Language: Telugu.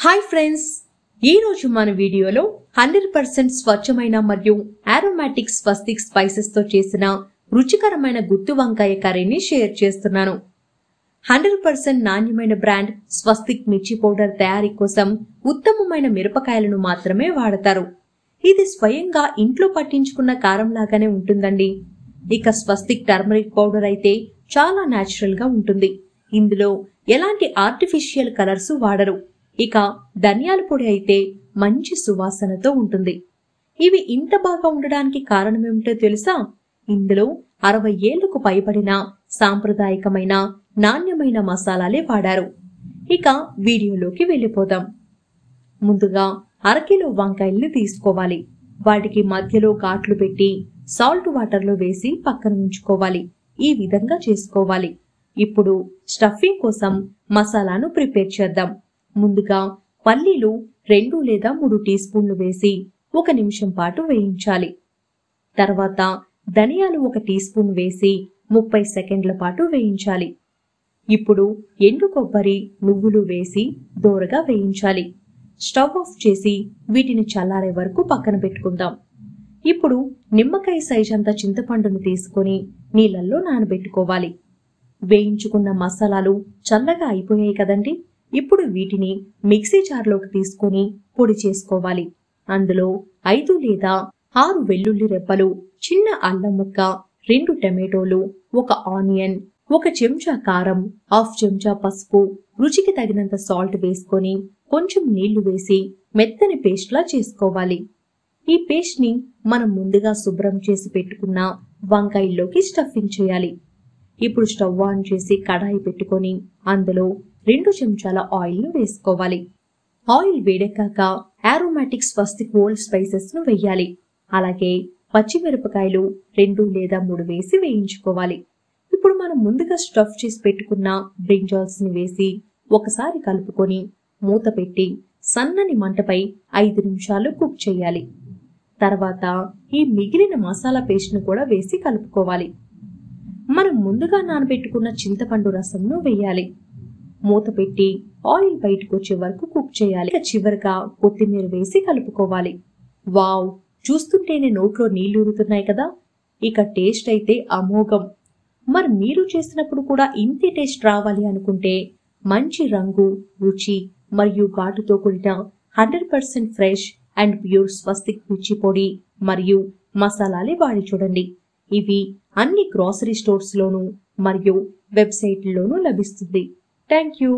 హాయ్ ఫ్రెండ్స్, ఈ రోజు మన వీడియోలో 100% స్వచ్ఛమైన మరియు ఆరోమాటిక్ స్వస్తిక్ స్పైసెస్ తో చేసిన రుచికరమైన గుత్తి వంకాయ కర్రీని షేర్ చేస్తున్నాను. 100% నాణ్యమైన బ్రాండ్ స్వస్తిక్ మిర్చి పౌడర్ తయారీ కోసం ఉత్తమమైన మిరపకాయలను మాత్రమే వాడతారు. ఇది స్వయంగా ఇంట్లో పట్టించుకున్న కారం లాగానే ఉంటుందండి. ఇక స్వస్తిక్ టర్మరిక్ పౌడర్ అయితే చాలా న్యాచురల్ గా ఉంటుంది. ఇందులో ఎలాంటి ఆర్టిఫిషియల్ కలర్స్ వాడరు. ఇక ధనియాల పొడి అయితే మంచి సువాసనతో ఉంటుంది. ఇవి ఇంత బాగా ఉండడానికి కారణమేమిటో తెలుసా? ఇందులో 60 ఏళ్లకు పైబడిన సాంప్రదాయకమైన నాణ్యమైన మసాలాలే వాడారు. ఇక వీడియోలోకి వెళ్ళిపోదాం. ముందుగా అరకిలో వంకాయల్ని తీసుకోవాలి. వాటికి మధ్యలో ఘాట్లు పెట్టి సాల్ట్ వాటర్లో వేసి పక్కన ఉంచుకోవాలి. ఈ విధంగా చేసుకోవాలి. ఇప్పుడు స్టఫింగ్ కోసం మసాలాను ప్రిపేర్ చేద్దాం. ముందుగా పల్లీలు 2 లేదా 3 టీ స్పూన్లు వేసి 1 నిమిషం పాటు వేయించాలి. తర్వాత ధనియాలు 1 టీ స్పూన్ వేసి 30 సెకండ్ల పాటు వేయించాలి. ఇప్పుడు ఎండు కొబ్బరి, నువ్వులు వేసి దోరగా వేయించాలి. స్టవ్ ఆఫ్ చేసి వీటిని చల్లారే వరకు పక్కన పెట్టుకుందాం. ఇప్పుడు నిమ్మకాయ సైజ్ అంత చింతపండును తీసుకొని నీళ్ళల్లో నానబెట్టుకోవాలి. వేయించుకున్న మసాలాలు చల్లగా అయిపోయాయి కదండి. ఇప్పుడు వీటిని మిక్సీ జార్లోకి తీసుకొని పొడి చేసుకోవాలి. అందులో 5 లేదా 6 వెల్లుల్లి రెబ్బలు, చిన్న అల్లం ముక్క, 2 టమాటోలు, 1 ఆనియన్, 1 చెంచా కారం, 1/2 చెంచా పసుపు, రుచికి తగినంత సాల్ట్ వేసుకొని కొంచెం నీళ్లు వేసి మెత్తని పేస్ట్ లా చేసుకోవాలి. ఈ పేస్ట్ ని మనం ముందుగా శుభ్రం చేసి పెట్టుకున్న వంకాయల్లోకి స్టఫింగ్ చేయాలి. ఇప్పుడు స్టవ్ ఆన్ చేసి కడాయి పెట్టుకొని అందులో 2 చెంచాల ఆయిల్ ను వేసుకోవాలి. ఆయిల్ వేడెక్కాక ఆరోమాటిక్ స్వస్తిక్ హోల్ స్పైసెస్ ను వేయాలి. అలాగే పచ్చిమిరపకాయలు 2 లేదా 3 వేసి వేయించుకోవాలి. ఇప్పుడు మనం ముందుగా స్టఫ్ చేసి పెట్టుకున్న బ్రింజాల్స్ ని వేసి ఒకసారి కలుపుకొని మూత పెట్టి సన్నని మంటపై 5 నిమిషాలు కుక్ చేయాలి. తర్వాత ఈ మిగిలిన మసాలా పేస్ట్ ను కూడా వేసి కలుపుకోవాలి. మనం ముందుగా నానబెట్టుకున్న చింతపండు రసంను వేయాలి. మూత పెట్టి ఆయిల్ బయటకు వచ్చే వరకు కుక్ చేయాలి. చివరిగా కొత్తిమీర వేసి కలుపుకోవాలి. వావ్, చూస్తుంటేనే నోట్లో నీళ్లూరుతున్నాయి కదా. ఇక టేస్ట్ అయితే అమోఘం. మరి మీరు చేసినప్పుడు కూడా ఇంతే టేస్ట్ రావాలి అనుకుంటే మంచి రంగు, రుచి మరియు ఘాటుతో కూడిన 100% ఫ్రెష్ అండ్ ప్యూర్ స్వస్తిక్ మిర్చి పొడి మరియు మసాలాలే వాడి చూడండి. ఇవి అన్ని గ్రోసరీ స్టోర్స్ లోనూ మరియు వెబ్సైట్లలోనూ లభిస్తుంది. Thank you.